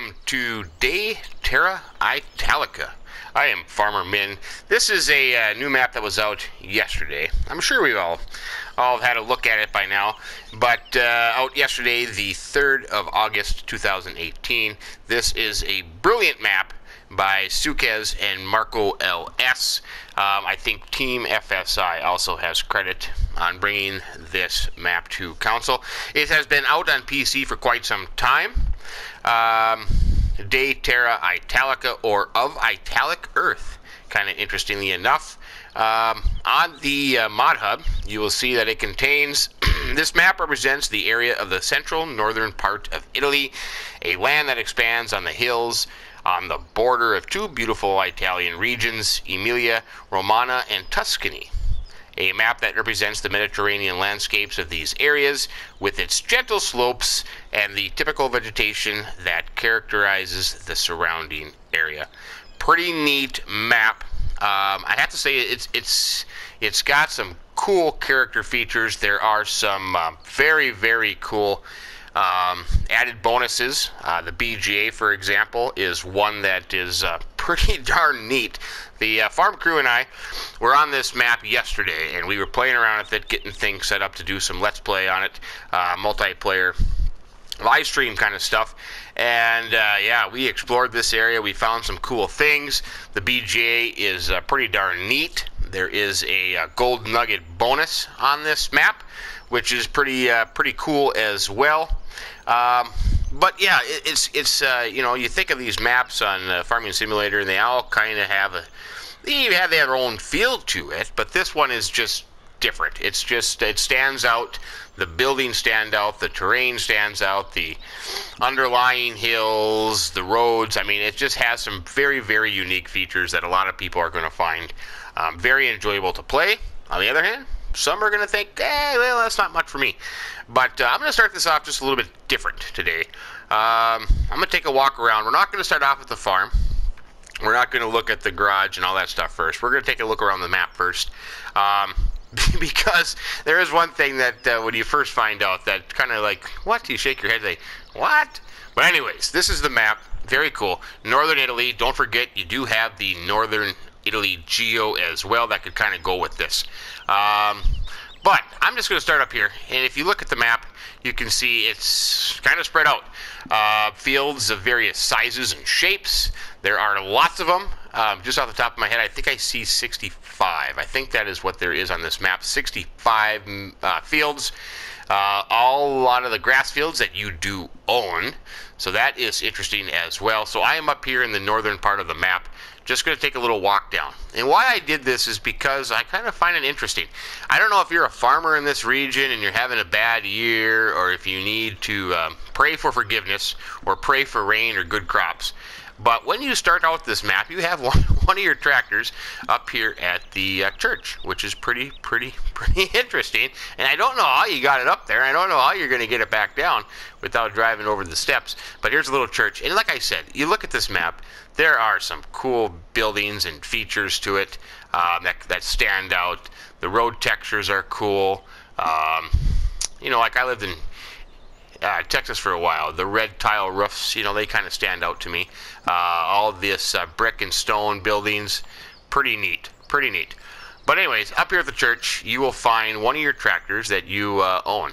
welcome to Day Terra Italica. I am Farmer Min. This is a new map that was out yesterday. I'm sure we've all had a look at it by now, but out yesterday, the 3rd of August 2018. This is a brilliant map by Sukaz and MarcoLS. I think Team FSI also has credit on bringing this map to console. It has been out on PC for quite some time. Day Terra Italica, or of Italic Earth, kind of interestingly enough. On the mod hub, you will see that it contains this map represents the area of the central northern part of Italy, a land that expands on the hills on the border of two beautiful Italian regions, Emilia-Romagna and Tuscany. A map that represents the Mediterranean landscapes of these areas with its gentle slopes and the typical vegetation that characterizes the surrounding area. Pretty neat map. I have to say it's got some cool character features. There are some very cool added bonuses. The BGA, for example, is one that is pretty darn neat. The farm crew and I were on this map yesterday, and we were playing around with it, getting things set up to do some Let's Play on it, multiplayer live stream kind of stuff. And yeah, we explored this area. We found some cool things. The BGA is pretty darn neat. There is a gold nugget bonus on this map, which is pretty cool as well. But yeah, it's you know, you think of these maps on Farming Simulator, and they all kind of have their own feel to it. But this one is just different. It stands out. The buildings stand out. The terrain stands out. The underlying hills, the roads. I mean, it just has some very unique features that a lot of people are going to find very enjoyable to play. On the other hand, some are going to think, well, that's not much for me. But I'm going to start this off just a little bit different today. I'm going to take a walk around. We're not going to start off at the farm. We're not going to look at the garage and all that stuff first. We're going to take a look around the map first. Because there is one thing that when you first find out that kind of like, what? You shake your head like, what? But anyways, this is the map. Very cool. Northern Italy. Don't forget, you do have the Northern Italy geo as well. That could kind of go with this. But I'm just going to start up here. And if you look at the map, you can see it's kind of spread out. Fields of various sizes and shapes. There are lots of them. Just off the top of my head, I think I see 65. I think that is what there is on this map. 65 fields. A lot of the grass fields that you do own. So that is interesting as well. So I am up here in the northern part of the map. Just going to take a little walk down. And why I did this is because I kind of find it interesting. I don't know if you're a farmer in this region and you're having a bad year, or if you need to pray for forgiveness or pray for rain or good crops. But when you start out this map, you have one of your tractors up here at the church, which is pretty interesting. And I don't know how you got it up there. I don't know how you're going to get it back down without driving over the steps. But here's a little church. And like I said, you look at this map, there are some cool buildings and features to it that stand out. The road textures are cool. You know, like I lived in Texas for a while. The red tile roofs, you know, they kind of stand out to me. All this brick and stone buildings, pretty neat. But anyways, up here at the church, you will find one of your tractors that you own.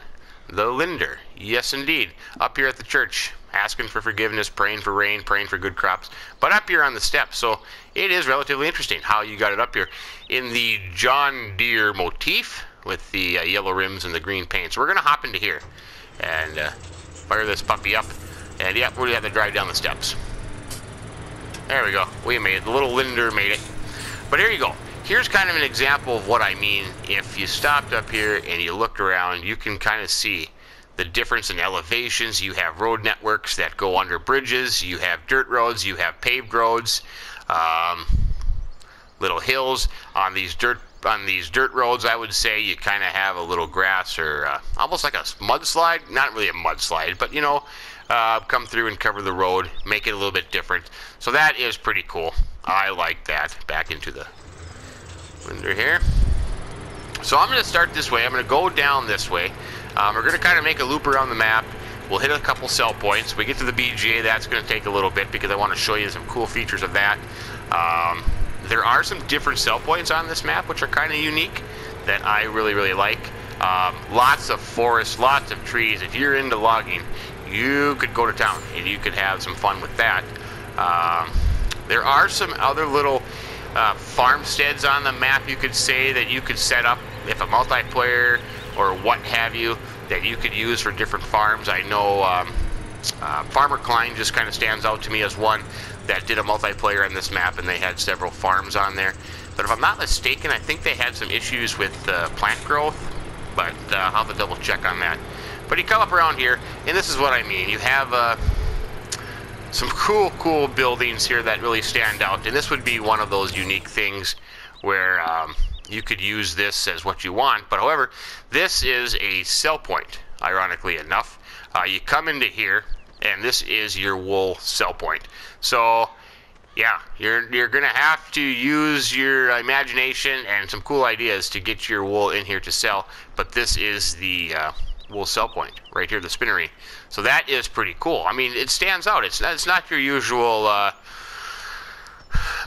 The Linder. Yes, indeed. Up here at the church, asking for forgiveness, praying for rain, praying for good crops. But up here on the steps, so it is relatively interesting how you got it up here in the John Deere motif with the yellow rims and the green paint. So we're going to hop into here and fire this puppy up. And yeah, we have to drive down the steps. There we go. We made it. The little Linder made it. But here you go. Here's kind of an example of what I mean. If you stopped up here and you looked around, you can kind of see the difference in elevations. You have road networks that go under bridges. You have dirt roads. You have paved roads. Little hills on these dirt roads. I would say you kind of have a little grass or almost like a mudslide. Not really a mudslide, but you know, come through and cover the road, make it a little bit different. So that is pretty cool. I like that. Back into the Linder here. So I'm going to start this way. I'm going to go down this way. We're going to kind of make a loop around the map. We'll hit a couple sell points. We get to the BGA, that's going to take a little bit because I want to show you some cool features of that. There are some different sell points on this map which are kind of unique that I really, really like. Lots of forests, lots of trees. If you're into logging, you could go to town and you could have some fun with that. There are some other little farmsteads on the map, you could say, that you could set up if a multiplayer or what have you that you could use for different farms. I know Farmer Klein just kind of stands out to me as one that did a multiplayer on this map, and they had several farms on there. But if I'm not mistaken, I think they had some issues with plant growth, but I'll have to double check on that. But you come up around here, and this is what I mean. You have some cool buildings here that really stand out, and this would be one of those unique things where you could use this as what you want. But however, this is a sell point, ironically enough. You come into here, and this is your wool sell point. So yeah, you're gonna have to use your imagination and some cool ideas to get your wool in here to sell. But this is the wool sell point right here, the spinnery. So that is pretty cool. I mean, it stands out. It's not your usual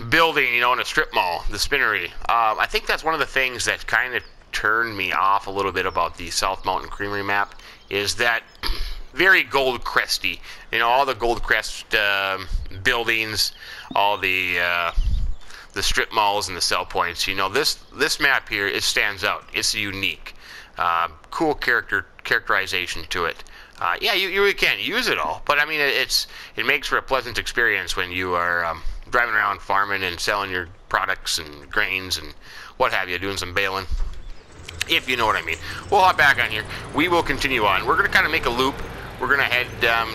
building, you know, in a strip mall, the spinnery. I think that's one of the things that kind of turned me off a little bit about the South Mountain Creamery map, is that very gold cresty. You know, all the gold crest buildings, all the strip malls and the sell points. You know, this map here, it stands out. It's unique. Cool characterization to it. Yeah, you really can't use it all, but I mean, it makes for a pleasant experience when you are driving around farming and selling your products and grains and what have you, doing some baling, if you know what I mean. We'll hop back on here. We will continue on. We're going to kind of make a loop. We're going to head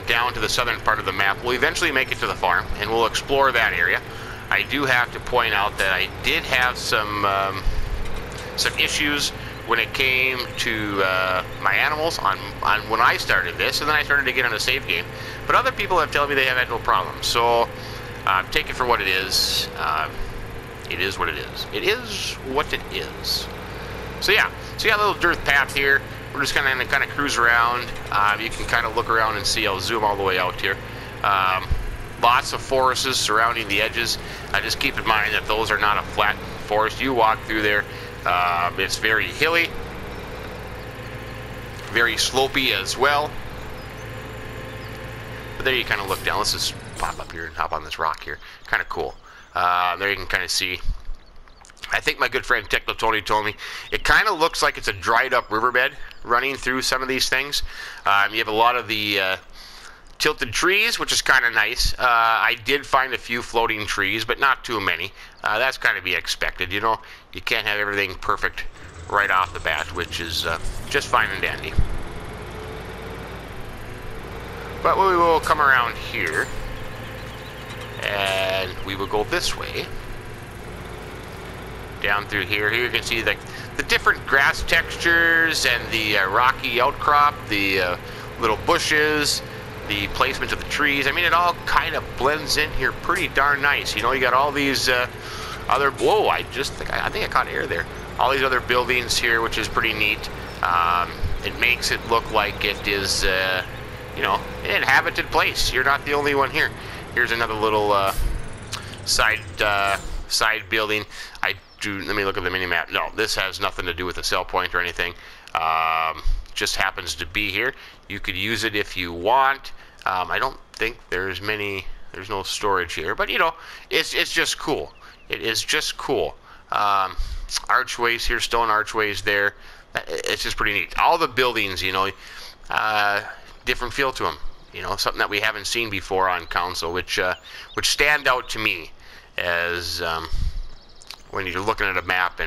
down to the southern part of the map. We'll eventually make it to the farm, and we'll explore that area. I do have to point out that I did have some issues when it came to my animals on when I started this, and then I started to get on a save game. But other people have told me they have had no problem. So take it for what it is. It is what it is. It is what it is. So yeah, so you got a little dirt path here. We're just kind of cruise around. You can kind of look around and see. I'll zoom all the way out here. Lots of forests surrounding the edges. Just keep in mind that those are not a flat forest. You walk through there. It's very hilly, very slopey as well. But there you kind of look down. Let's just pop up here and hop on this rock here. Kind of cool. There you can kind of see. I think my good friend Techno Tony told me it kind of looks like it's a dried up riverbed running through some of these things. You have a lot of the tilted trees, which is kind of nice. I did find a few floating trees, but not too many. That's kind of be expected. You know, you can't have everything perfect right off the bat, which is just fine and dandy. But we will come around here, and we will go this way. Down through here. Here you can see the different grass textures and the rocky outcrop, the little bushes, the placement of the trees. I mean, it all kind of blends in here pretty darn nice. You know, you got all these other... Whoa, I think I caught air there. All these other buildings here, which is pretty neat. It makes it look like it is, you know, an inhabited place. You're not the only one here. Here's another little side building. Let me look at the mini-map. No, this has nothing to do with the sell point or anything. Just happens to be here. You could use it if you want. I don't think there's no storage here, but you know, it's just cool. It is just cool. Archways here, stone archways there. It's just pretty neat. All the buildings, you know, different feel to them. You know, something that we haven't seen before on console, which stand out to me as when you're looking at a map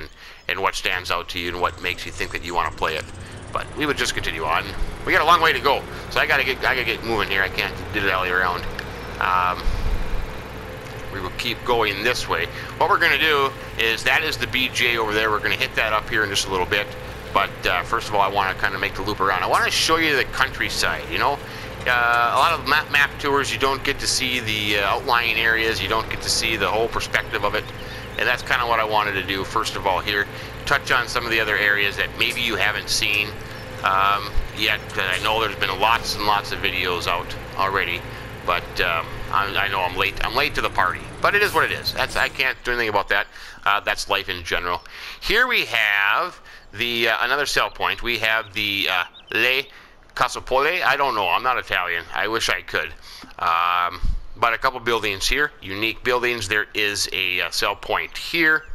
and what stands out to you and what makes you think that you want to play it. But we would just continue on. We got a long way to go, so I gotta get moving here. I can't dilly around. We will keep going this way. What we're gonna do is, that is the BJ over there. We're gonna hit that up here in just a little bit. But first of all, I want to kind of make the loop around. I want to show you the countryside. You know, a lot of map tours, you don't get to see the outlying areas. You don't get to see the whole perspective of it. And that's kind of what I wanted to do first of all here. Touch on some of the other areas that maybe you haven't seen. yet. I know there's been lots and lots of videos out already, but I know I'm late. I'm late to the party, but it is what it is. I can't do anything about that. That's life in general. Here we have the another sell point. We have the Le Casopole. I don't know. I'm not Italian. I wish I could. But a couple buildings here, unique buildings. There is a sell point here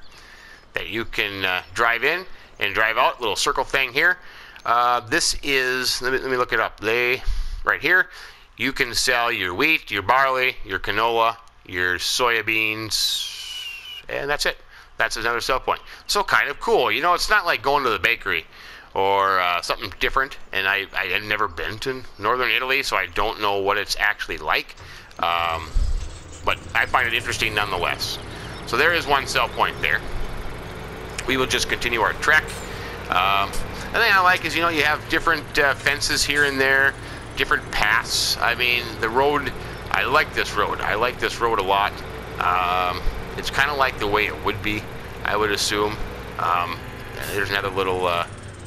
that you can drive in and drive out. Little circle thing here. This is, let me look it up. Right here, you can sell your wheat, your barley, your canola, your soybeans, and that's it. That's another sell point. So kind of cool. You know, it's not like going to the bakery or something different. And I had never been to northern Italy, so I don't know what it's actually like. But I find it interesting nonetheless. So there is one sell point there. We will just continue our trek. The thing I like is, you know, you have different fences here and there, different paths. I mean, the road, I like this road. I like this road a lot. It's kind of like the way it would be, I would assume. There's another little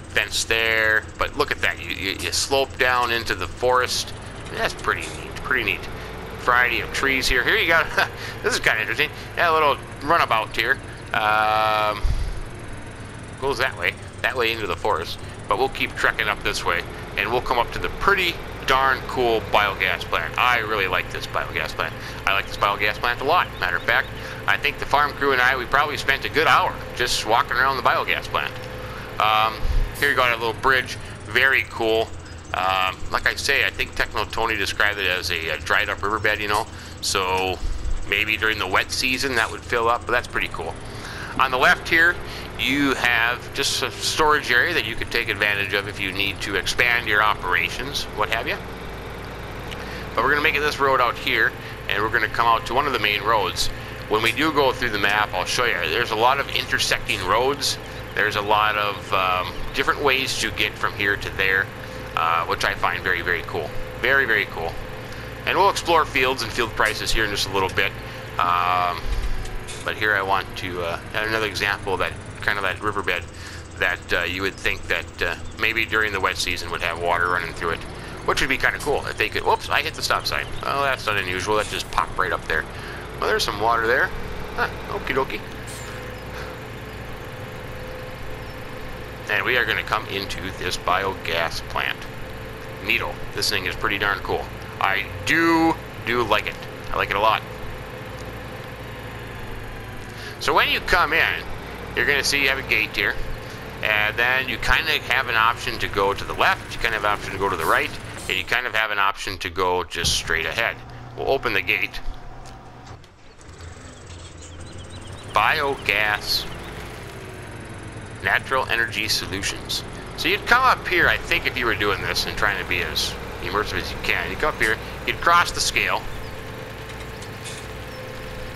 fence there, but look at that. You slope down into the forest. That's pretty neat, pretty neat. Variety of trees here. Here you go. This is kind of interesting. Yeah, a little runabout here. Goes that way into the forest. But we'll keep trekking up this way, and we'll come up to the pretty darn cool biogas plant. I really like this biogas plant. I like this biogas plant a lot. Matter of fact, I think the farm crew and I, we probably spent a good hour just walking around the biogas plant. Here you got a little bridge. Very cool. Like I say, I think Techno Tony described it as a dried up riverbed, you know. So maybe during the wet season that would fill up, but that's pretty cool. On the left here, you have just a storage area that you could take advantage of if you need to expand your operations, what have you. But we're going to make it this road out here, and we're going to come out to one of the main roads. When we do go through the map, I'll show you. There's a lot of intersecting roads. There's a lot of different ways to get from here to there, which I find very, very cool. Very, very cool. And we'll explore fields and field prices here in just a little bit. But here I want to add another example of that kind of that riverbed that you would think that maybe during the wet season would have water running through it, which would be kind of cool if they could. Whoops, I hit the stop sign. Well, that's not unusual. That just popped right up there. Well, there's some water there. Okie dokie. And we are going to come into this biogas plant. Neato. This thing is pretty darn cool. I do like it. I like it a lot. So when you come in, you're going to see you have a gate here. And then you kind of have an option to go to the left. You kind of have an option to go to the right. And you kind of have an option to go just straight ahead. We'll open the gate. Biogas. Natural energy solutions. So you'd come up here, I think, if you were doing this and trying to be as immersive as you can. You'd come up here, you'd cross the scale.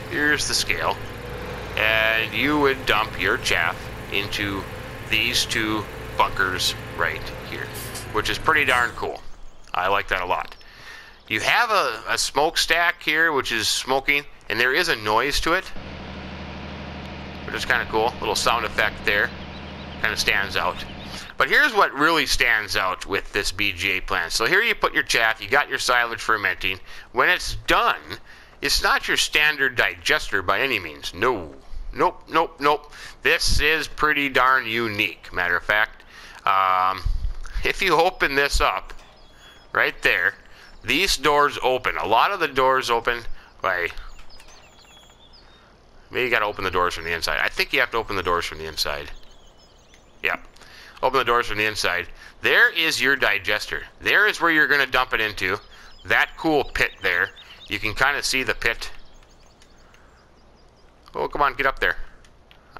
Here's the scale. And you would dump your chaff into these two bunkers right here, which is pretty darn cool. I like that a lot. You have a smokestack here, which is smoking, and there is a noise to it, which is kind of cool. Little sound effect there. Kind of stands out. But here's what really stands out with this BGA plant. So here you put your chaff, you got your silage fermenting. When it's done, it's not your standard digester by any means. No. Nope, nope, nope. This is pretty darn unique, matter of fact. If you open this up, right there, these doors open. A lot of the doors open by... Maybe you got to open the doors from the inside. I think you have to open the doors from the inside. Yep. Open the doors from the inside. There is your digester. There is where you're going to dump it into. That cool pit there. You can kind of see the pit. Oh, come on, get up there.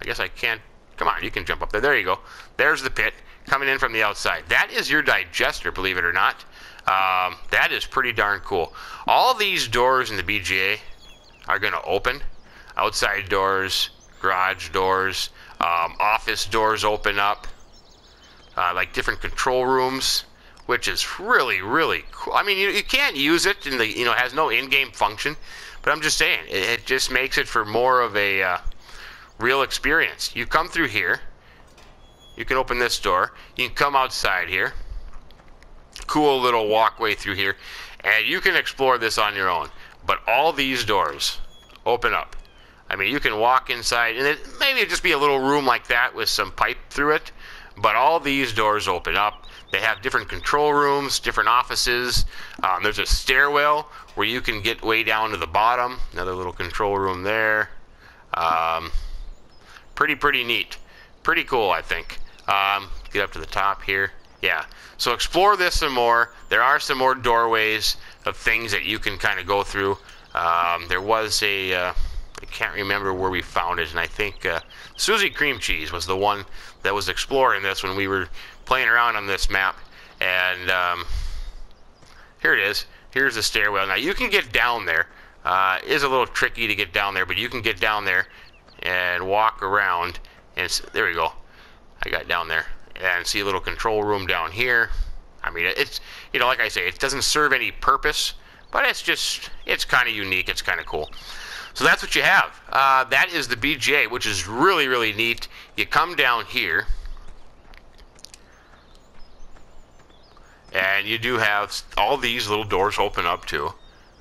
I guess I can't. Come on, you can jump up there. There you go. There's the pit coming in from the outside. That is your digester, believe it or not. That is pretty darn cool. All these doors in the BGA are going to open. Outside doors, garage doors, office doors open up, like different control rooms, which is really, really cool. I mean, you can't use it in the, it has no in-game function, but I'm just saying, it just makes it for more of a real experience. You come through here, you can open this door, you can come outside here, cool little walkway through here, and you can explore this on your own. But all these doors open up. I mean, you can walk inside, and it maybe just be a little room like that with some pipe through it, but all these doors open up. They have different control rooms, different offices. There's a stairwell where you can get way down to the bottom. Another little control room there. Pretty neat. Pretty cool, I think. Get up to the top here. Yeah. So explore this some more. There are some more doorways of things that you can kind of go through. There was a, I can't remember where we found it, and I think Susie Cream Cheese was the one that was exploring this when we were playing around on this map. And here it is. Here's the stairwell. Now you can get down there. It is a little tricky to get down there, but you can get down there and walk around. And there we go. I got down there and see a little control room down here. I mean, it's, you know, like I say, it doesn't serve any purpose, but it's kind of unique. It's kind of cool. So that's what you have. That is the BGA, which is really neat. You come down here, and you do have all these little doors open up too.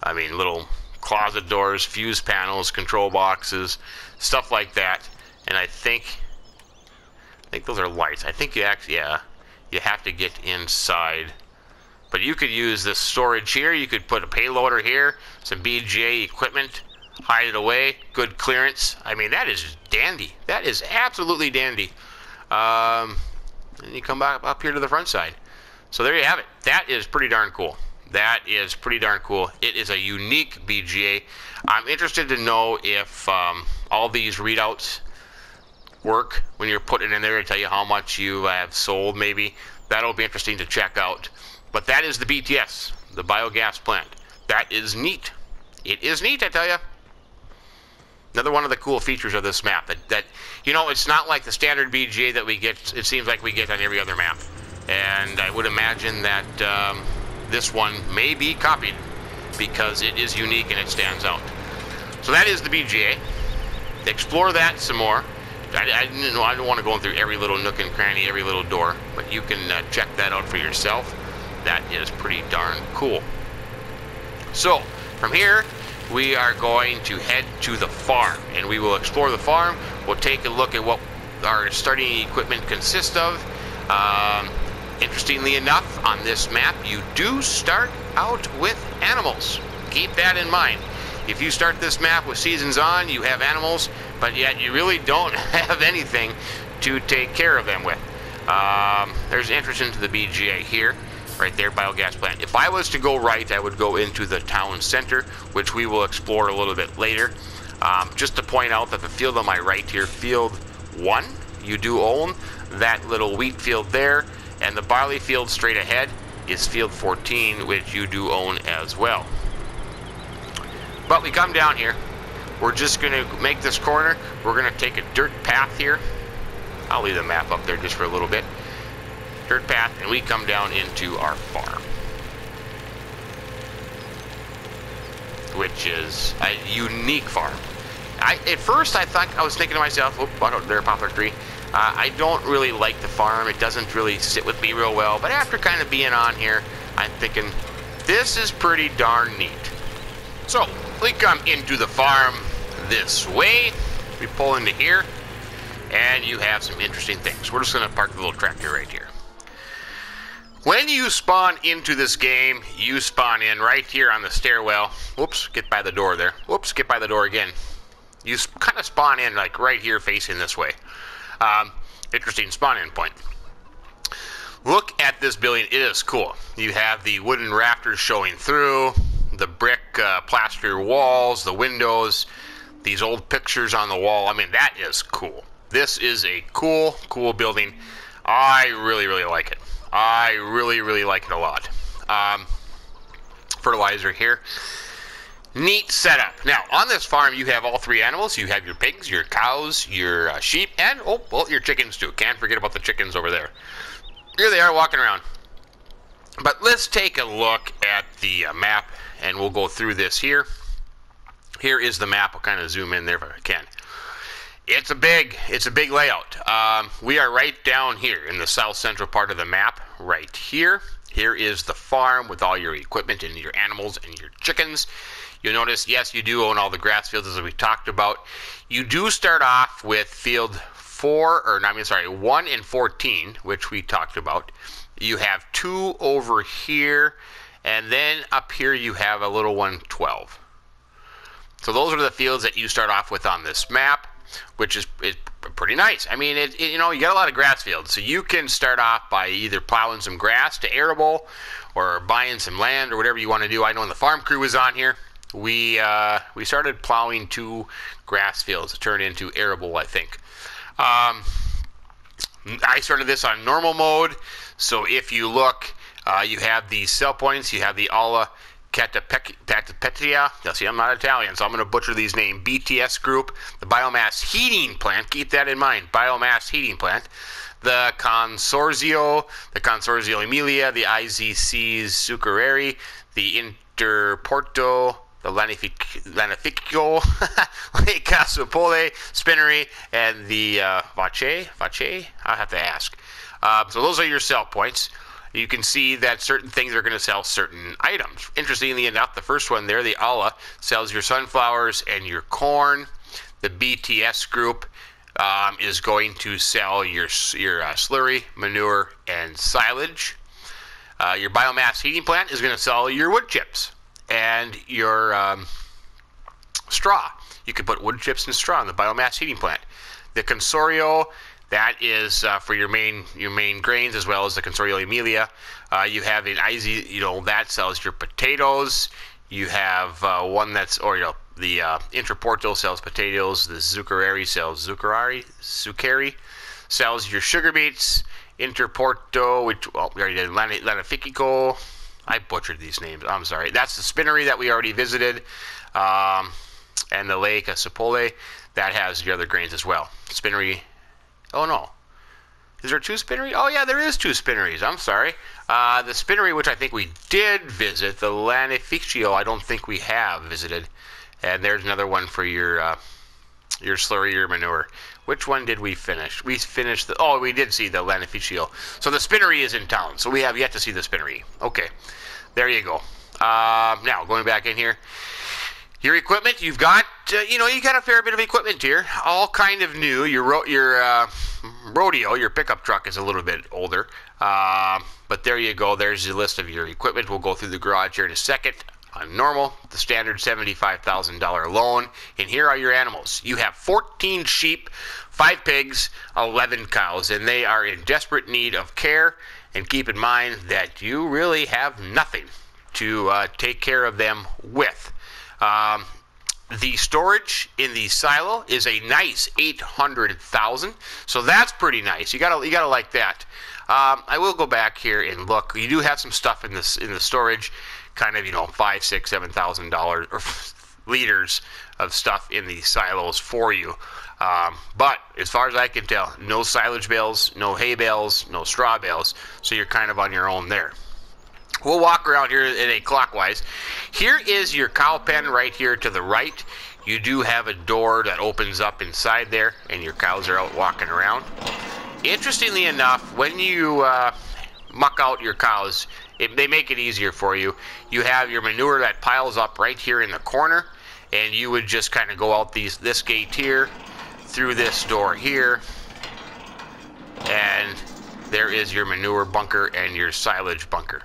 I mean, little closet doors, fuse panels, control boxes, stuff like that. And I think those are lights. I think you actually, yeah, you have to get inside. But you could use this storage here. You could put a payloader here, some BGA equipment, hide it away, good clearance. I mean, that is dandy. That is absolutely dandy. And you come back up here to the front side. So there you have it. That is pretty darn cool. That is pretty darn cool. It is a unique BGA. I'm interested to know if all these readouts work when you're putting it in there to tell you how much you have sold, maybe. That'll be interesting to check out. But that is the BTS, the biogas plant. That is neat. It is neat, I tell you. Another one of the cool features of this map. That you know, it's not like the standard BGA that we get, it seems like we get on every other map. And I would imagine that this one may be copied because it is unique and it stands out. So that is the BGA. Explore that some more. I don't want to go through every little nook and cranny, every little door, but you can check that out for yourself. That is pretty darn cool. So from here, we are going to head to the farm, and we will explore the farm. We'll take a look at what our starting equipment consists of. Interestingly enough, on this map, you do start out with animals. Keep that in mind. If you start this map with seasons on, you have animals, but yet you really don't have anything to take care of them with. There's entrance into the BGA here, right there, biogas plant. If I was to go right, I would go into the town center, which we will explore a little bit later. Just to point out that the field on my right here, field 1, you do own that little wheat field there, and the barley field straight ahead is field 14, which you do own as well. But we come down here. We're just going to make this corner. We're going to take a dirt path here. I'll leave the map up there just for a little bit. Dirt path, and we come down into our farm, which is a unique farm. At first, I was thinking to myself, "Oop, I don't, there, poplar tree." I don't really like the farm. It doesn't really sit with me real well. But after kind of being on here, I'm thinking this is pretty darn neat. So we come into the farm this way. We pull into here, and you have some interesting things. We're just going to park the little tractor right here. When you spawn into this game, you spawn in right here on the stairwell. Whoops, get by the door there. Whoops, get by the door again. You kind of spawn in like right here facing this way. Interesting spawn-in point. Look at this building. It is cool. You have the wooden rafters showing through, the brick plaster walls, the windows, these old pictures on the wall. I mean, that is cool. This is a cool building. I really like it. I really like it a lot. Fertilizer here. Neat setup. Now, on this farm, you have all three animals. You have your pigs, your cows, your sheep, and, oh, well, your chickens, too. Can't forget about the chickens over there. Here they are walking around. But let's take a look at the map, and we'll go through this here. Here is the map. I'll kind of zoom in there if I can. It's a big layout. We are right down here in the south central part of the map, right here. Here is the farm with all your equipment and your animals and your chickens. You'll notice, yes, you do own all the grass fields as we talked about. You do start off with field 1 and 14, which we talked about. You have 2 over here, and then up here you have a little one, 12. So those are the fields that you start off with on this map, which is pretty nice. I mean, you know, you got a lot of grass fields, so you can start off by either plowing some grass to arable or buying some land or whatever you want to do. I know when the farm crew was on here, we started plowing 2 grass fields to turn into arable, I think. I started this on normal mode, so if you look, you have the cell points, you have the alla Catapetia. Now, see, I'm not Italian, so I'm going to butcher these names. BTS group, the biomass heating plant. Keep that in mind. Biomass heating plant. The Consorzio Emilia, the IZC's Zucchereri, the Interporto, the Lanificio, Le Casopole, Spinnery, and the Vache. I'll have to ask. So those are your sell points. You can see that certain things are going to sell certain items. Interestingly enough, the first one there, the alla, sells your sunflowers and your corn. The BTS group is going to sell your slurry, manure, and silage. Your biomass heating plant is going to sell your wood chips and your straw. You can put wood chips and straw in the biomass heating plant. The Consorio, that is for your main grains, as well as the Consorio Emilia. You have an IZ, that sells your potatoes. You have one that's, the Interporto sells potatoes. The Zucchereri sells Zuccheri sells your sugar beets. Interporto, which, we already did, Lanificio. I butchered these names. I'm sorry. That's the spinnery that we already visited. And the Lake Sapole, that has your other grains as well. Spinnery. Oh, no. Is there 2 spinneries? Oh, yeah, there is 2 spinneries. I'm sorry. The spinnery, which I think we did visit, the Lanificio, I don't think we have visited. And there's another one for your slurry, your manure. Which one did we finish? We finished we did see the Lanificio. So the spinnery is in town, so we have yet to see the spinnery. Okay, there you go. Now, going back in here. Your equipment, you've got, you got a fair bit of equipment here, all kind of new. Your rodeo, your pickup truck is a little bit older, but there you go. There's the list of your equipment. We'll go through the garage here in a second. On normal, the standard $75,000 loan, and here are your animals. You have 14 sheep, 5 pigs, 11 cows, and they are in desperate need of care. And keep in mind that you really have nothing to take care of them with. The storage in the silo is a nice 800,000, so that's pretty nice. You gotta like that. I will go back here and look. You do have some stuff in the storage, kind of $5,000, $6,000, $7,000 or liters of stuff in the silos for you. But as far as I can tell, no silage bales, no hay bales, no straw bales. So you're kind of on your own there. We'll walk around here in a clockwise. Here is your cow pen right here to the right. You do have a door that opens up inside there, and your cows are out walking around. Interestingly enough, when you muck out your cows, they make it easier for you. You have your manure that piles up right here in the corner, and you would just kind of go out this gate here, through this door here, and there is your manure bunker and your silage bunker.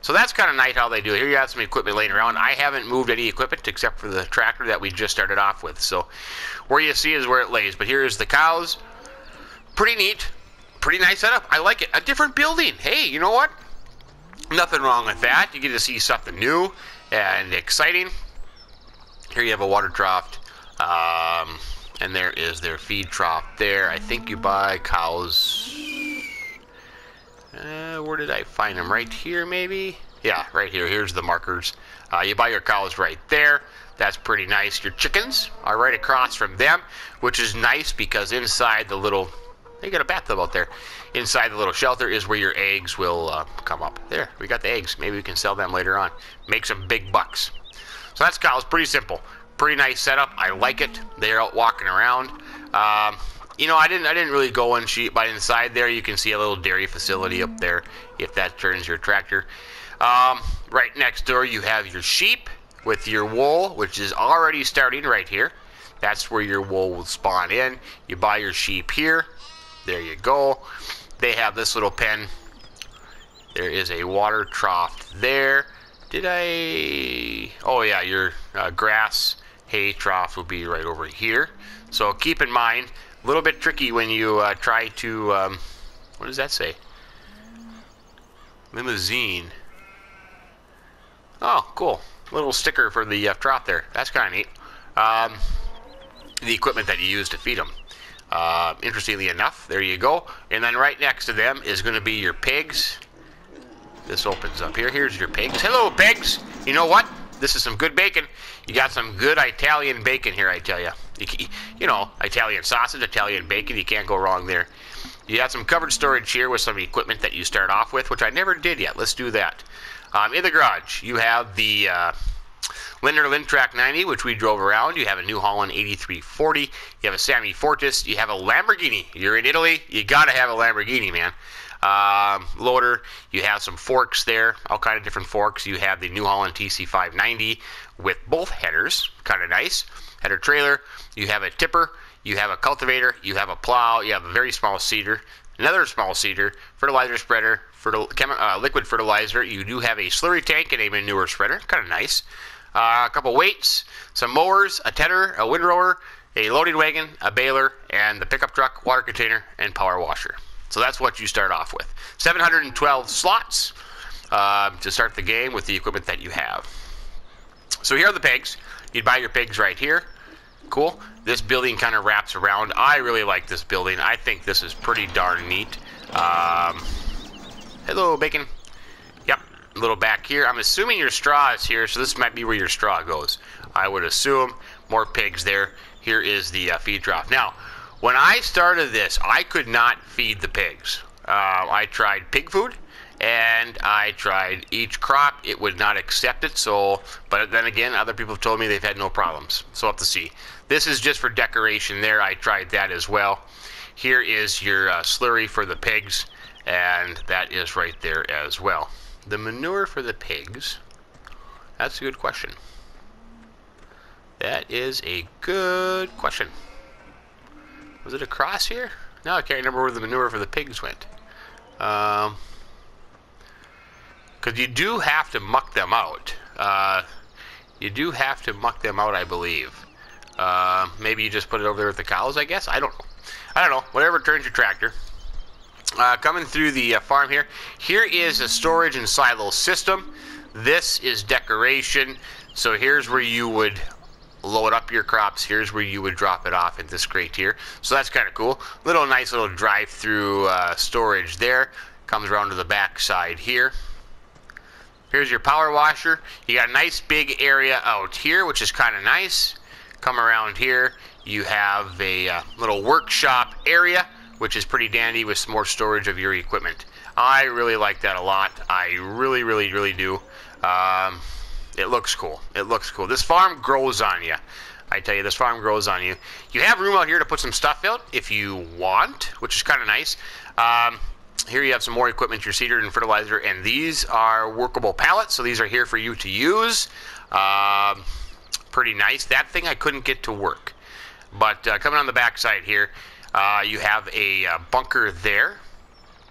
So that's kind of nice how they do it. Here you have some equipment laying around. I haven't moved any equipment except for the tractor that we just started off with. So where you see is where it lays. But here's the cows. Pretty neat. Pretty nice setup. I like it. A different building. Hey, you know what? Nothing wrong with that. You get to see something new and exciting. Here you have a water trough. And there is their feed trough there. I think you buy cows... where did I find them? Right here, maybe? Yeah, right here. Here's the markers. You buy your cows right there. That's pretty nice. Your chickens are right across from them, which is nice because inside the little... You got a bathtub out there. Inside the little shelter is where your eggs will come up. There, we got the eggs. Maybe we can sell them later on. Make some big bucks. So that's cows. Pretty simple. Pretty nice setup. I like it. They're out walking around. you know, I didn't really go on sheep, but inside there you can see a little dairy facility up there, if that turns your tractor. Right next door you have your sheep with your wool, which is already starting right here. That's where your wool will spawn in. You buy your sheep here. There you go. They have this little pen. There is a water trough there. Did I... Oh yeah, your grass hay trough will be right over here. So keep in mind, a little bit tricky when you try to... what does that say? Limousine. Oh, cool. Little sticker for the trough there. That's kind of neat. The equipment that you use to feed them. Interestingly enough, there you go. And then right next to them is going to be your pigs. This opens up here. Here's your pigs. Hello, pigs. You know what? This is some good bacon. You got some good Italian bacon here, I tell you. You know, Italian sausage, Italian bacon. You can't go wrong there. You got some covered storage here with some equipment that you start off with, which I never did yet. Let's do that. In the garage, you have the Linder Lintrack 90, which we drove around. You have a New Holland 8340. You have a Sammy Fortis. You have a Lamborghini. You're in Italy. You got to have a Lamborghini, man. Loader. You have some forks there. All kind of different forks. You have the New Holland TC590 with both headers. Kind of nice. Header trailer. You have a tipper. You have a cultivator. You have a plow. You have a very small seeder. Another small seeder. Fertilizer spreader. Liquid fertilizer. You do have a slurry tank and a manure spreader. Kind of nice. A couple weights, some mowers, a tedder, a windrower, a loading wagon, a baler, and the pickup truck, water container, and power washer. So that's what you start off with. 712 slots to start the game with the equipment that you have. So here are the pigs. You'd buy your pigs right here. Cool. This building kind of wraps around. I really like this building. I think this is pretty darn neat. Hello, bacon. Yep, a little back here. I'm assuming your straw is here, so this might be where your straw goes. I would assume. More pigs there. Here is the feed trough. Now, when I started this, I could not feed the pigs. I tried pig food, and I tried each crop. It would not accept it, so, but then again, other people have told me they've had no problems. So we'll have to see. This is just for decoration there. I tried that as well. Here is your slurry for the pigs, and that is right there as well. The manure for the pigs, that's a good question. That is a good question. Was it across here? No, I can't remember where the manure for the pigs went. Because you do have to muck them out. You do have to muck them out, I believe. Maybe you just put it over there with the cows, I guess? I don't know. I don't know. Whatever turns your tractor. Coming through the farm here. Here is a storage and silo system. This is decoration. So here's where you would load up your crops. Here's where you would drop it off in this crate here. So that's kind of cool. Nice little drive-through storage there. Comes around to the back side here. Here's your power washer. You got a nice big area out here, which is kind of nice. Come around here. You have a little workshop area, which is pretty dandy with some more storage of your equipment. I really like that a lot. I really, really, really do. It looks cool. It looks cool. This farm grows on you. I tell you, this farm grows on you. You have room out here to put some stuff out if you want, which is kind of nice. Here you have some more equipment, your seeder and fertilizer, and these are workable pallets, so these are here for you to use. Pretty nice. That thing I couldn't get to work. But coming on the back side here, you have a bunker there.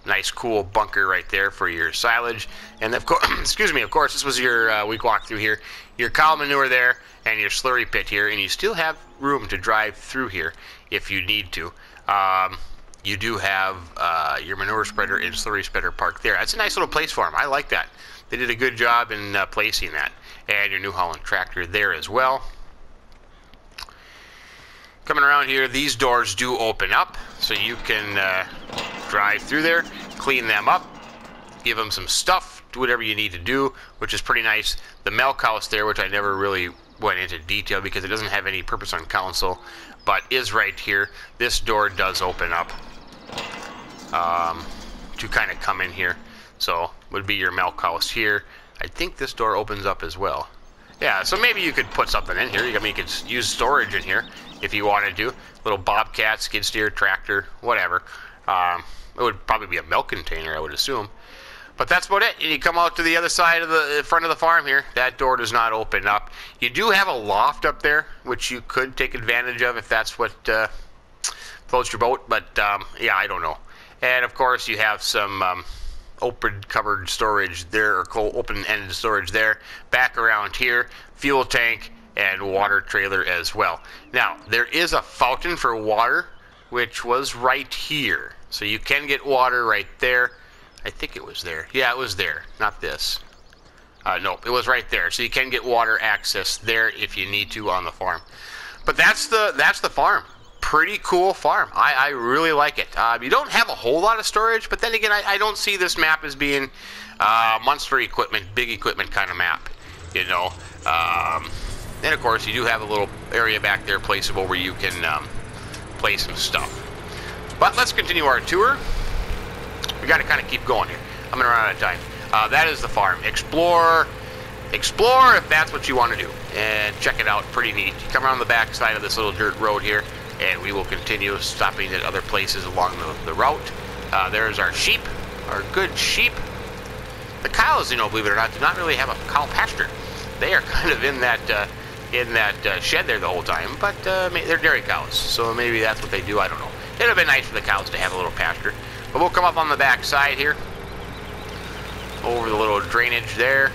Nice, cool bunker right there for your silage. And of course, excuse me, of course, this was your week walkthrough here. Your cow manure there and your slurry pit here, and you still have room to drive through here if you need to. You do have your manure spreader and slurry spreader parked there. That's a nice little place for them. I like that. They did a good job in placing that. And your New Holland tractor there as well. Coming around here, these doors do open up, so you can drive through there, clean them up, give them some stuff, do whatever you need to do, which is pretty nice. The milk house there, which I never really went into detail because it doesn't have any purpose on console, but is right here. This door does open up to kind of come in here. So would be your milk house here. I think this door opens up as well. Yeah, so maybe you could put something in here. I mean, you could use storage in here if you wanted to. Little bobcat, skid steer, tractor, whatever. It would probably be a milk container, I would assume. But that's about it. You come out to the other side of the front of the farm here. That door does not open up. You do have a loft up there, which you could take advantage of if that's what floats your boat. But yeah, I don't know. And of course, you have some open covered storage there, or open-ended storage there. Back around here, fuel tank and water trailer as well. Now, there is a fountain for water, which was right here. So you can get water right there. I think it was there. Yeah, it was there. Not this. Nope, it was right there. So you can get water access there if you need to on the farm. But that's the farm. Pretty cool farm. I really like it. You don't have a whole lot of storage, but then again, I don't see this map as being monster equipment, big equipment kind of map. You know. And of course, you do have a little area back there, placeable, where you can place some stuff. But let's continue our tour. We got to kind of keep going here. I'm going to run out of time. That is the farm. Explore if that's what you want to do, and check it out. Pretty neat. You come around the back side of this little dirt road here, and we will continue stopping at other places along the route. There's our sheep, our good sheep. The cows, you know, believe it or not, do not really have a cow pasture. They are kind of in that shed there the whole time, but they're dairy cows, so maybe that's what they do. I don't know. It'd have been nice for the cows to have a little pasture. But we'll come up on the back side here, over the little drainage there.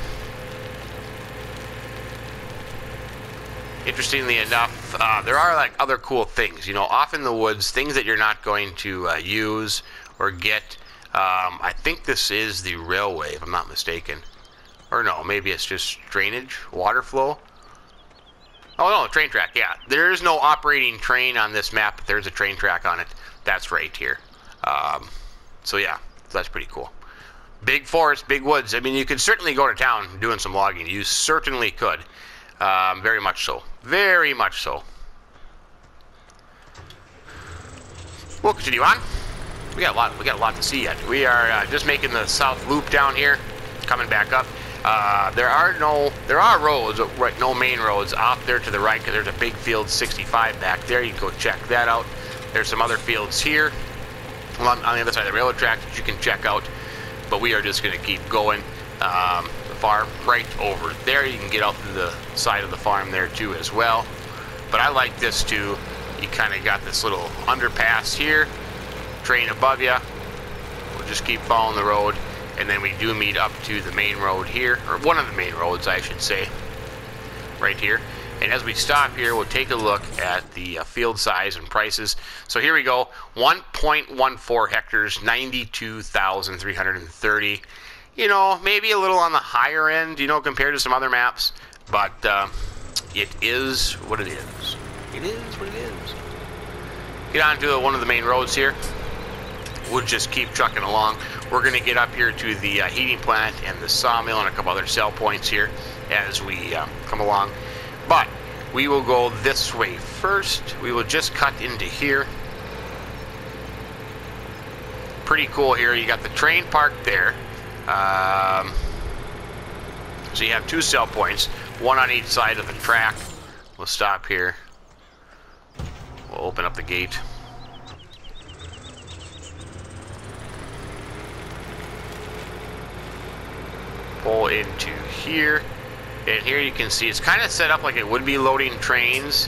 Interestingly enough, there are like other cool things, you know, off in the woods, things that you're not going to use or get. I think this is the railway, if I'm not mistaken. Or no, maybe it's just drainage, water flow. Oh no, train track, yeah. There is no operating train on this map, but there's a train track on it. That's right here. So yeah, that's pretty cool. Big forest, big woods. I mean, you could certainly go to town doing some logging. You certainly could. Very much so. Very much so. We'll continue on. We got a lot to see yet. We are just making the south loop down here, coming back up. There are roads, right? No main roads off there to the right, because there's a big field 65 back there. You can go check that out. There's some other fields here on the other side of the railroad track that you can check out. But we are just going to keep going. The farm right over there. You can get out to the side of the farm there too as well. But I like this too. You kind of got this little underpass here. Train above you. We'll just keep following the road. And then we do meet up to the main road here, or one of the main roads, I should say, right here. And as we stop here, we'll take a look at the field size and prices. So here we go, 1.14 hectares, 92,330. You know, maybe a little on the higher end, you know, compared to some other maps, but it is what it is. It is what it is. Get on to one of the main roads here. We'll just keep trucking along. We're going to get up here to the heating plant and the sawmill and a couple other sell points here as we come along. But we will go this way first. We will just cut into here. Pretty cool here. You got the train parked there. So you have two sell points, one on each side of the track. We'll stop here. We'll open up the gate. Pull into here, and here you can see it's kind of set up like it would be loading trains,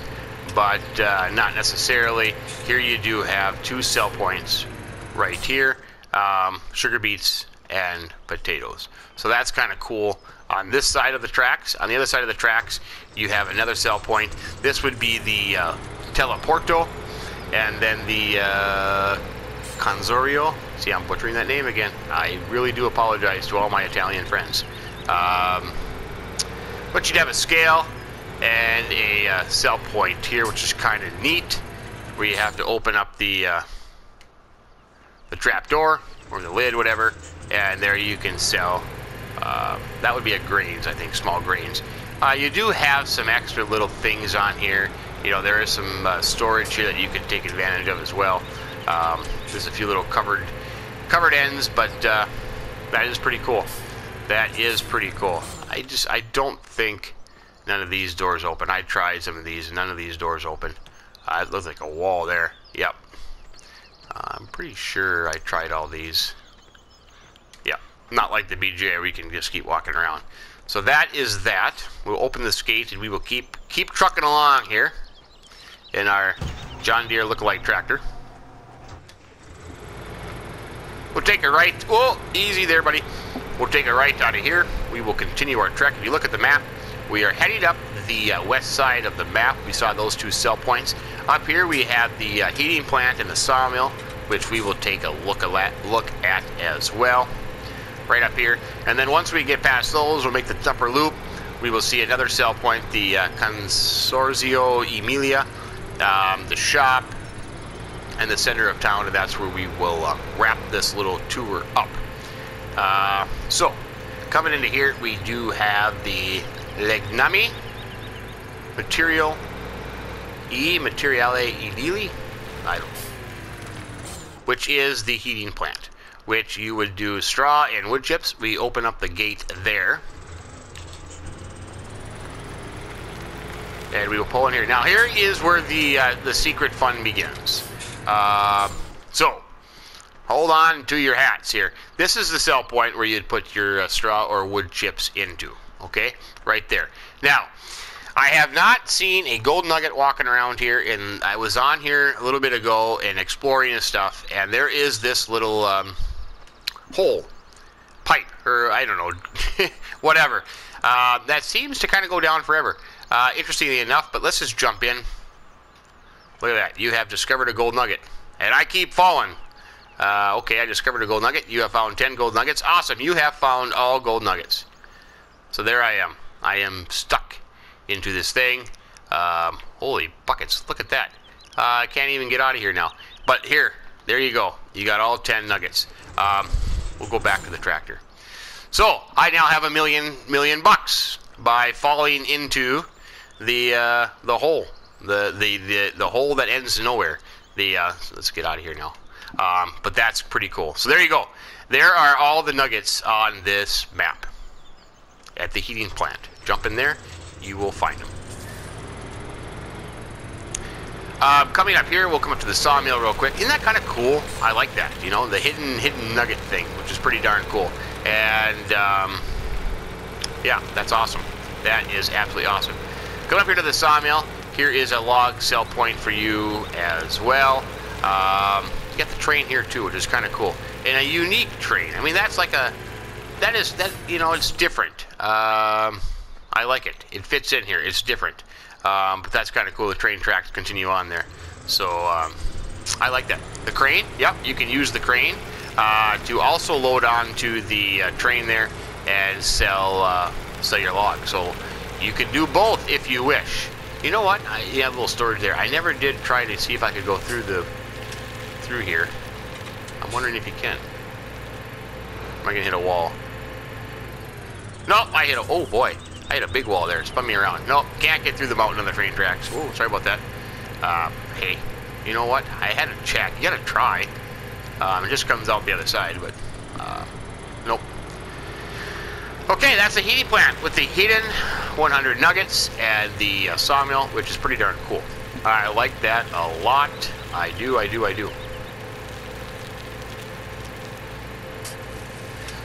but not necessarily. Here you do have two sell points right here, sugar beets and potatoes. So that's kind of cool. On this side of the tracks, on the other side of the tracks, you have another sell point. This would be the Teleporto, and then the Consorio. See, I'm butchering that name again. I really do apologize to all my Italian friends. But you'd have a scale and a sell point here, which is kind of neat, where you have to open up the trap door or the lid, whatever, and there you can sell. That would be a grains, I think, small grains. You do have some extra little things on here. You know, there is some storage here that you could take advantage of as well. There's a few little covered ends, but that is pretty cool. That is pretty cool. I don't think None of these doors open. I tried some of these. None of these doors open. It looks like a wall there. Yep. I'm pretty sure I tried all these. Yep. Not like the BJ where you can just keep walking around. So that is that. We'll open this gate and we will keep trucking along here in our John Deere lookalike tractor. We'll take a right. Oh, easy there, buddy. We'll take a right out of here. We will continue our trek. If you look at the map, we are heading up the west side of the map. We saw those two cell points. Up here we have the heating plant and the sawmill, which we will take a look at as well. Right up here. And then once we get past those, we'll make the upper loop. We will see another cell point, the Consorzio Emilia, the shop, and the center of town, and that's where we will wrap this little tour up. So, coming into here, we do have the Legnami Materiale Edili, I don't know, which is the heating plant, which you would do straw and wood chips. We open up the gate there. And we will pull in here. Now here is where the secret fun begins. So, hold on to your hats here. This is the cell point where you'd put your straw or wood chips into. Okay? Right there. Now, I have not seen a gold nugget walking around here, and I was on here a little bit ago and exploring and stuff, and there is this little hole, pipe, or I don't know, whatever, that seems to kind of go down forever. Interestingly enough, but let's just jump in. Look at that. You have discovered a gold nugget, and I keep falling. Okay, I discovered a gold nugget. You have found 10 gold nuggets. Awesome. You have found all gold nuggets. So there I am. I am stuck into this thing. Holy buckets. Look at that. I can't even get out of here now. But here, there you go. You got all 10 nuggets. We'll go back to the tractor. So, I now have $1 million by falling into the hole. The hole that ends nowhere. Let's get out of here now. But that's pretty cool. So there you go. There are all the nuggets on this map at the heating plant. Jump in there, you will find them. Coming up here, we'll come up to the sawmill real quick. Isn't that kind of cool? I like that. You know, the hidden nugget thing, which is pretty darn cool. And yeah, that's awesome. That is absolutely awesome. Come up here to the sawmill. Here is a log sell point for you as well. You got the train here too, which is kind of cool, and a unique train. I mean, that's like you know, it's different. I like it. It fits in here. It's different, but that's kind of cool. The train tracks continue on there, so I like that. The crane, yep, you can use the crane to also load onto the train there and sell your log. So you can do both if you wish. You know what? You have a little storage there. I never did try to see if I could go through here. I'm wondering if you can. Am I gonna hit a wall? Nope, I hit a, oh boy. I hit a big wall there. It spun me around. Nope, can't get through the mountain on the train tracks. Oh, sorry about that. Hey, you know what? I had to check. You gotta try. It just comes out the other side, but nope. Okay, that's the heating plant with the hidden 100 nuggets and the sawmill, which is pretty darn cool. I like that a lot. I do.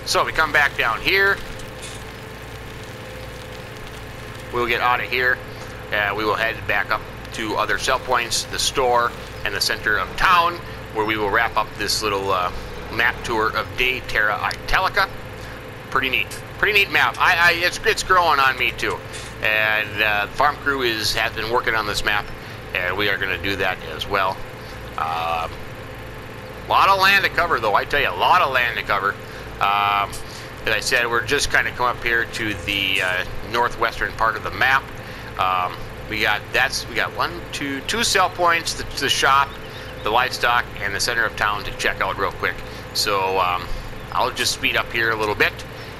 So we come back down here. We'll get out of here. We will head back up to other sell points, the store, and the center of town, where we will wrap up this little map tour of Terra Italica. Pretty neat map. It's growing on me too, and the farm crew has been working on this map, and we are going to do that as well. A lot of land to cover, though. I tell you, a lot of land to cover. As I said, we're just kind of come up here to the northwestern part of the map. We got two sell points: the shop, the livestock, and the center of town to check out real quick. So I'll just speed up here a little bit,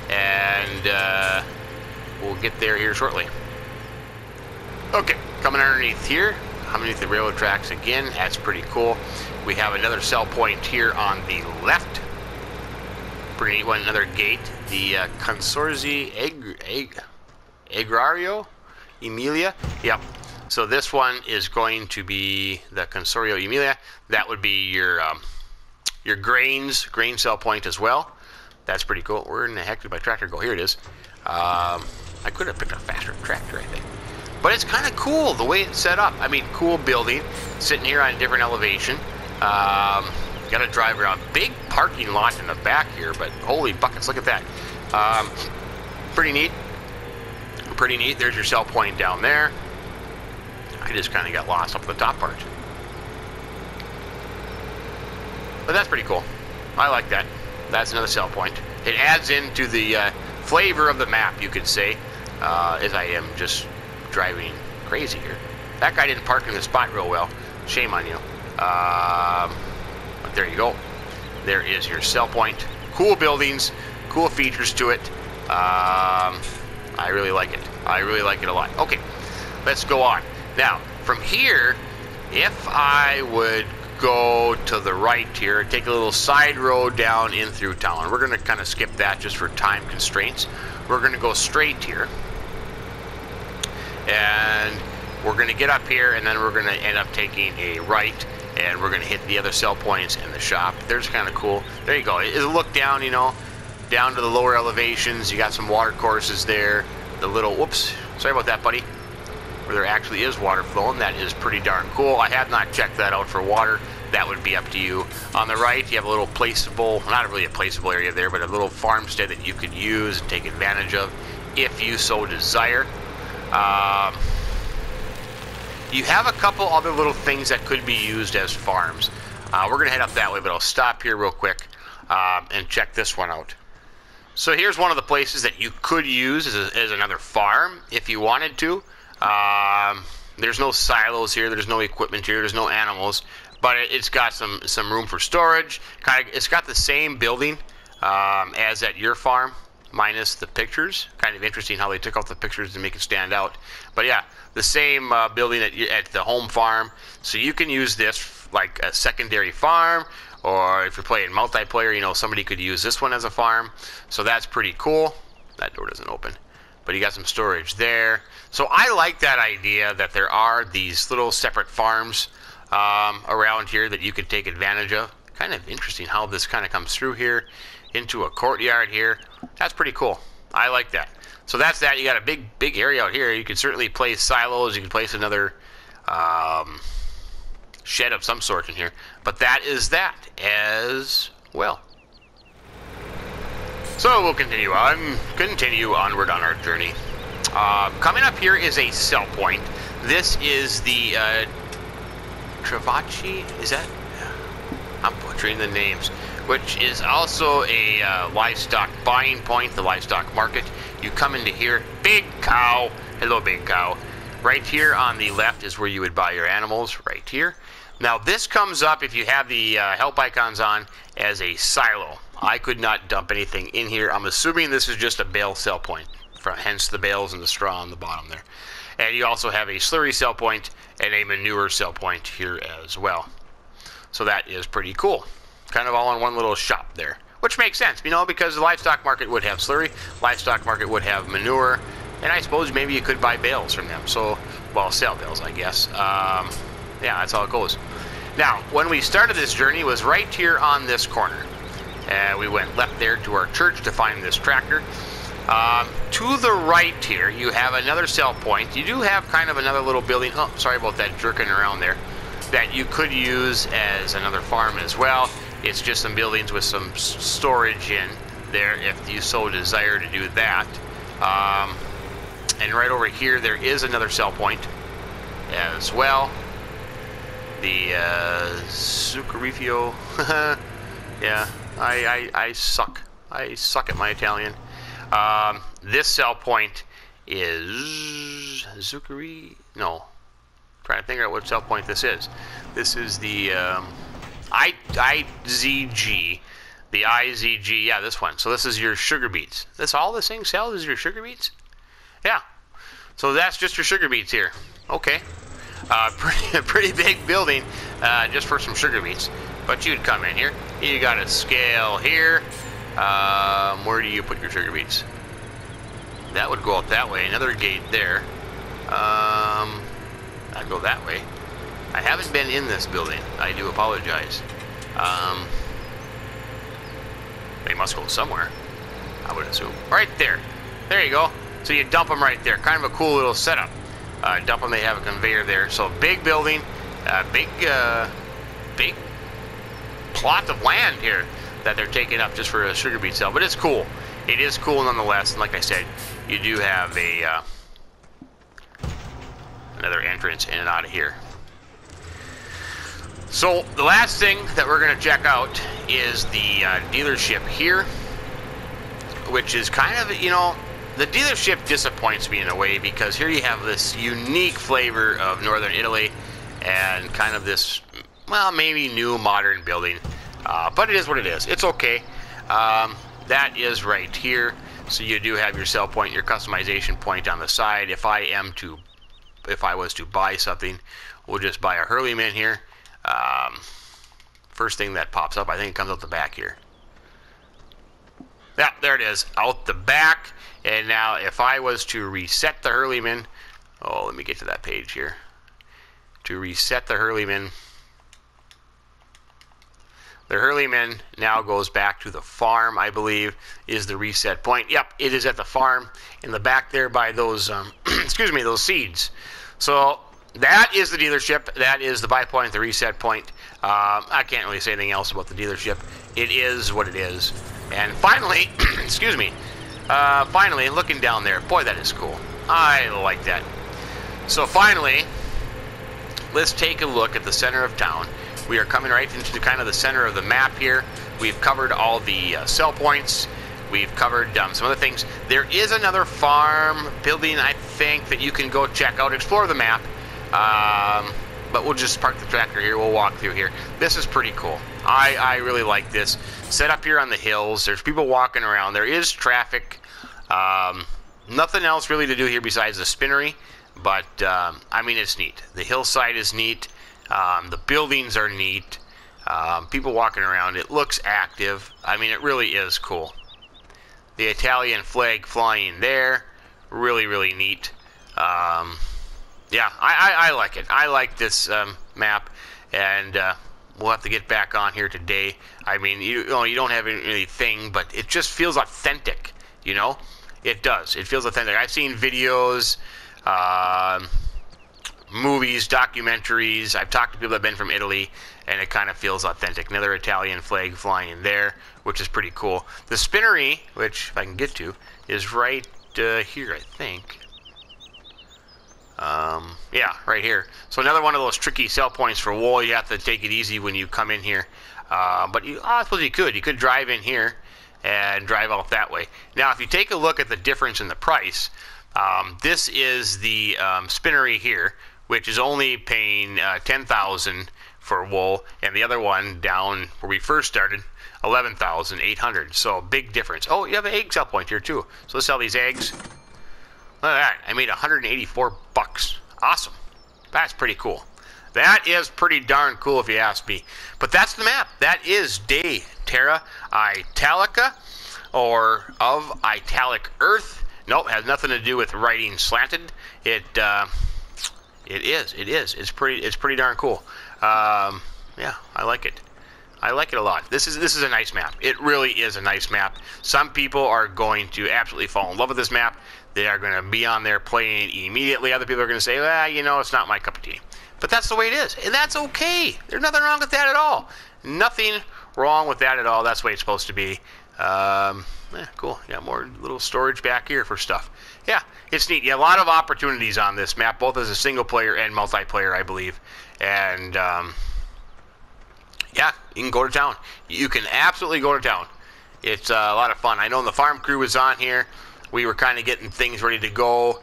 and we'll get there here shortly. Okay, coming underneath here, underneath the railroad tracks again. That's pretty cool. We have another sell point here on the left. Pretty neat one. Another gate. The Consorzi Agrario Emilia. Yep. So this one is going to be the Consorio Emilia. That would be your grain sell point as well. That's pretty cool. Where in the heck did my tractor go? Here it is. I could have picked a faster tractor, I think. But it's kind of cool the way it's set up. I mean, cool building. Sitting here on a different elevation. Got to drive around. Big parking lot in the back here, but holy buckets, look at that. Pretty neat. Pretty neat. There's your sell point down there. I just kind of got lost up the top part. But that's pretty cool. I like that. That's another sell point. It adds into the flavor of the map, you could say, as I am just driving crazy here. That guy didn't park in the spot real well. Shame on you. But there you go. There is your sell point. Cool buildings, cool features to it. I really like it. I really like it a lot. Okay, let's go on. Now, from here, if I would go to the right here, take a little side road down in through town. We're going to kind of skip that just for time constraints. We're going to go straight here. And we're going to get up here, and then we're going to end up taking a right, and we're going to hit the other sell points in the shop. There's kind of cool. There you go. It'll look down, you know, down to the lower elevations. You got some water courses there. The little, whoops, sorry about that, buddy. Where there actually is water flowing. That is pretty darn cool. I have not checked that out for water. That would be up to you. On the right, you have a little placeable, not really a placeable area there, but a little farmstead that you could use and take advantage of if you so desire. You have a couple other little things that could be used as farms. We're going to head up that way, but I'll stop here real quick and check this one out. So here's one of the places that you could use as another farm if you wanted to. There's no silos here. There's no equipment here. There's no animals. But it's got some room for storage. It's got the same building as at your farm, minus the pictures. Kind of interesting how they took out the pictures to make it stand out. But yeah, the same building at the home farm. So you can use this like a secondary farm, or if you're playing multiplayer, you know, somebody could use this one as a farm. So that's pretty cool. That door doesn't open. But you got some storage there. So I like that idea that there are these little separate farms around here that you could take advantage of. Kind of interesting how this kind of comes through here into a courtyard here. That's pretty cool. I like that. So that's that. You got a big area out here. You could certainly place silos. You can place another shed of some sort in here. But that is that as well. So we'll continue onward on our journey. Coming up here is a sell point. This is the Travacci, is that? I'm butchering the names. Which is also a livestock buying point, the livestock market. You come into here, big cow. Hello, big cow. Right here on the left is where you would buy your animals, right here. Now this comes up, if you have the help icons on, as a silo. I could not dump anything in here. I'm assuming this is just a bale sell point, hence the bales and the straw on the bottom there. And you also have a slurry sell point and a manure sell point here as well. So that is pretty cool. Kind of all in one little shop there, which makes sense, you know, because the livestock market would have slurry, livestock market would have manure, and I suppose maybe you could buy bales from them. So, well, sell bales, I guess. Yeah, that's how it goes. Now, when we started this journey, it was right here on this corner. We went left there to our church to find this tractor. To the right here, you have another sell point. You do have kind of another little building. Oh, sorry about that jerking around there. That you could use as another farm as well. It's just some buildings with some storage in there if you so desire to do that. And right over here, there is another sell point as well. The Zuccarifio. Yeah, I suck. I suck at my Italian. This sell point is Zuccari. No, trying to think out what sell point this is. This is the IZG. The IZG. Yeah, this one. So this is your sugar beets. That's all this thing sells is your sugar beets. Yeah. So that's just your sugar beets here. Okay. Pretty big building just for some sugar beets. But you'd come in here. You got a scale here. Where do you put your sugar beets? That would go out that way. Another gate there. I'd go that way. I haven't been in this building. I do apologize. They must go somewhere, I would assume. Right there. There you go. So you dump them right there. Kind of a cool little setup. Dump them, they have a conveyor there. So big building, big plot of land here that they're taking up just for a sugar beet cell. But it's cool. It is cool nonetheless. And like I said, you do have a another entrance in and out of here. So the last thing that we're going to check out is the dealership here, which is kind of, you know, the dealership disappoints me in a way, because here you have this unique flavor of northern Italy and kind of this, well, maybe new modern building, but it is what it is. It's okay. That is right here. So you do have your sell point, your customization point on the side. If I was to buy something, we'll just buy a Hurleyman here. First thing that pops up, I think it comes out the back here. Yeah, there it is, out the back. And now if I was to reset the Hurleyman, oh, let me get to that page here. To reset the Hurleyman now goes back to the farm, I believe, is the reset point. Yep, it is at the farm in the back there by those, excuse me, those seeds. So that is the dealership. That is the buy point, the reset point. I can't really say anything else about the dealership. It is what it is. And finally, excuse me, finally, looking down there, boy, that is cool. I like that. So finally, let's take a look at the center of town. We are coming right into kind of the center of the map here. We've covered all the sell points. We've covered some other things. There is another farm building, I think, that you can go check out. Explore the map. But we'll just park the tractor here. We'll walk through here. This is pretty cool. I really like this. Set up here on the hills. There's people walking around. There is traffic. Nothing else really to do here besides the spinnery. But, I mean, it's neat. The hillside is neat. The buildings are neat. People walking around. It looks active. I mean, it really is cool. The Italian flag flying there. Really, really neat. Yeah, I like it. I like this map, and we'll have to get back on here today. I mean, you know, you don't have anything, but it just feels authentic, you know? It does. It feels authentic. I've seen videos, movies, documentaries. I've talked to people that have been from Italy, and it kind of feels authentic. Another Italian flag flying there, which is pretty cool. The spinnery, which if I can get to, is right here, I think. Yeah, right here. So another one of those tricky sell points for wool. You have to take it easy when you come in here. But I suppose you could drive in here and drive out that way. Now, if you take a look at the difference in the price, this is the spinnery here, which is only paying $10,000 for wool, and the other one down where we first started, $11,800. So big difference. Oh, you have an egg sell point here too. So let's sell these eggs. Look at that. I made 184 bucks. Awesome. That's pretty cool. That is pretty darn cool if you ask me. But that's the map. That is Terra Italica, or of Italic Earth. Nope, has nothing to do with writing slanted. It is. It's pretty darn cool. Yeah, I like it. I like it a lot. This is a nice map. It really is a nice map. Some people are going to absolutely fall in love with this map. They are going to be on there playing immediately. Other people are going to say, well, you know, it's not my cup of tea. But that's the way it is. And that's okay. There's nothing wrong with that at all. Nothing wrong with that at all. That's the way it's supposed to be. Yeah, cool. You got more little storage back here for stuff. Yeah, it's neat. You have a lot of opportunities on this map, both as a single player and multiplayer, I believe. And, yeah, you can go to town. You can absolutely go to town. It's a lot of fun. I know the farm crew was on here. We were kind of getting things ready to go.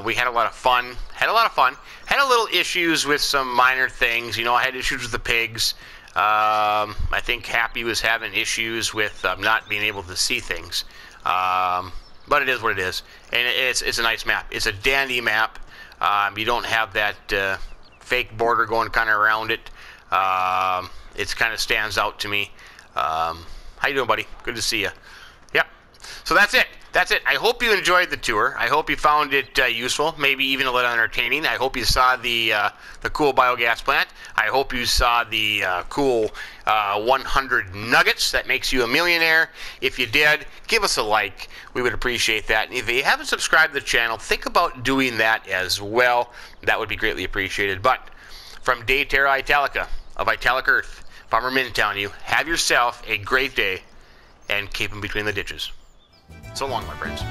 We had a lot of fun. Had a little issues with some minor things. You know, I had issues with the pigs. I think Happy was having issues with not being able to see things. But it is what it is. And it's a nice map. It's a dandy map. You don't have that fake border going kind of around it. It kind of stands out to me. How you doing, buddy? Good to see you. Yep. So that's it. that's it. I hope you enjoyed the tour. I hope you found it useful, maybe even a little entertaining. I hope you saw the cool biogas plant. I hope you saw the cool 100 nuggets that makes you a millionaire. If you did, give us a like. We would appreciate that. And if you haven't subscribed to the channel, think about doing that as well. That would be greatly appreciated. But from Terra Italica of Italic Earth, Farmer Min telling you, have yourself a great day and keep them between the ditches. So long, my friends.